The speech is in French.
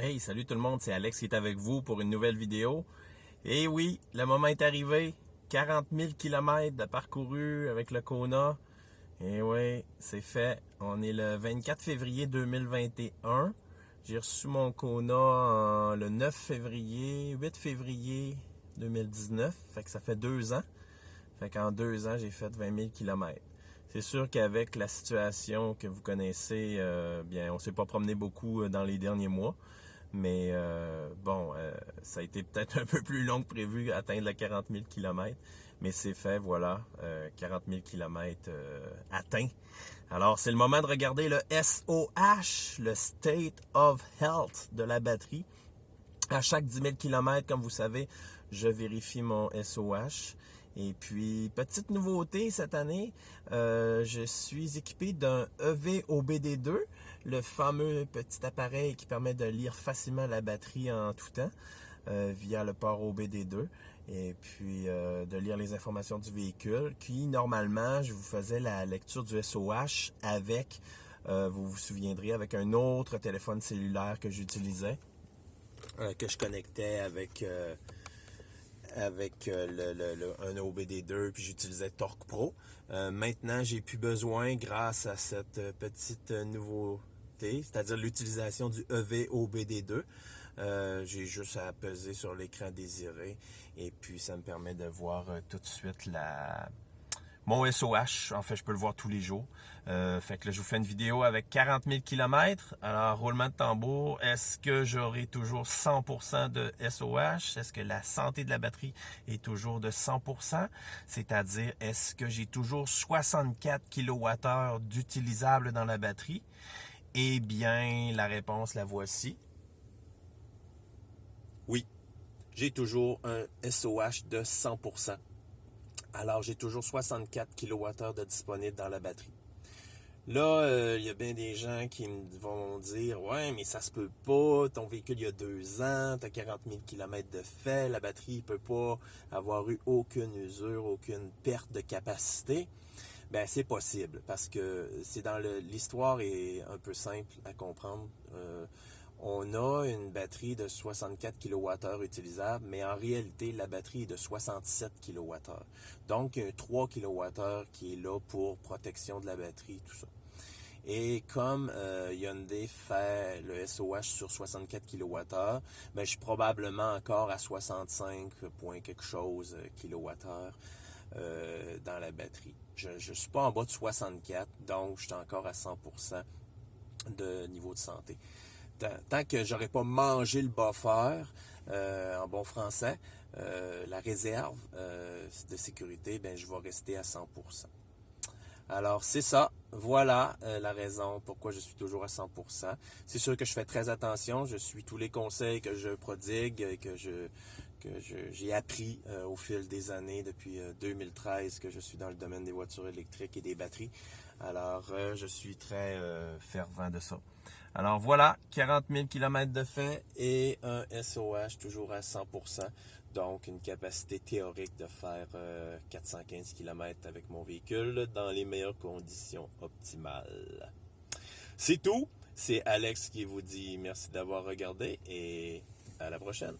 Hey, salut tout le monde, c'est Alex qui est avec vous pour une nouvelle vidéo. Et oui, le moment est arrivé. 40 000 km de parcouru avec le Kona. Et oui, c'est fait. On est le 24 février 2021. J'ai reçu mon Kona le 9 février, 8 février 2019. Fait que ça fait 2 ans. Fait qu'en 2 ans, j'ai fait 20 000 km. C'est sûr qu'avec la situation que vous connaissez, bien, on s'est pas promené beaucoup dans les derniers mois. Mais ça a été peut-être un peu plus long que prévu atteindre le 40 000 km. Mais c'est fait, voilà, 40 000 km atteints. Alors, c'est le moment de regarder le SOH, le State of Health de la batterie. À chaque 10 000 km, comme vous savez, je vérifie mon SOH. Et puis, petite nouveauté cette année, je suis équipé d'un EV-OBD2, le fameux petit appareil qui permet de lire facilement la batterie en tout temps via le port OBD2 et puis de lire les informations du véhicule. Puis, normalement, je vous faisais la lecture du SOH avec, vous vous souviendrez, avec un autre téléphone cellulaire que j'utilisais, que je connectais avec un OBD2, puis j'utilisais Torque Pro. Maintenant, j'ai plus besoin, grâce à cette petite nouveauté, c'est-à-dire l'utilisation du EV-OBD2. J'ai juste à peser sur l'écran désiré et puis ça me permet de voir tout de suite mon SOH. En fait, je peux le voir tous les jours. Fait que là, je vous fais une vidéo avec 40 000 km. Alors, roulement de tambour, est-ce que j'aurai toujours 100% de SOH? Est-ce que la santé de la batterie est toujours de 100%? C'est-à-dire, est-ce que j'ai toujours 64 kWh d'utilisable dans la batterie? Eh bien, la réponse, la voici. Oui, j'ai toujours un SOH de 100%. Alors, j'ai toujours 64 kWh de disponible dans la batterie. Là, il y a bien des gens qui vont dire « Ouais, mais ça se peut pas, ton véhicule il y a 2 ans, tu as 40 000 km de fait, la batterie ne peut pas avoir eu aucune usure, aucune perte de capacité. » Ben, c'est possible, parce que c'est l'histoire est un peu simple à comprendre. On a une batterie de 64 kWh utilisable, mais en réalité, la batterie est de 67 kWh. Donc, il y a 3 kWh qui est là pour protection de la batterie, tout ça. Et comme Hyundai fait le SOH sur 64 kWh, ben, je suis probablement encore à 65 point quelque chose kWh dans la batterie. Je ne suis pas en bas de 64, donc je suis encore à 100% de niveau de santé. Tant que j'aurais pas mangé le buffer, en bon français, la réserve de sécurité, ben, je vais rester à 100%. Alors, c'est ça. Voilà la raison pourquoi je suis toujours à 100%. C'est sûr que je fais très attention. Je suis tous les conseils que je prodigue, que j'ai appris au fil des années depuis 2013 que je suis dans le domaine des voitures électriques et des batteries. Alors, je suis très fervent de ça. Alors voilà, 40 000 km de fait et un SOH toujours à 100%. Donc, une capacité théorique de faire 415 km avec mon véhicule dans les meilleures conditions optimales. C'est tout. C'est Alex qui vous dit merci d'avoir regardé et à la prochaine.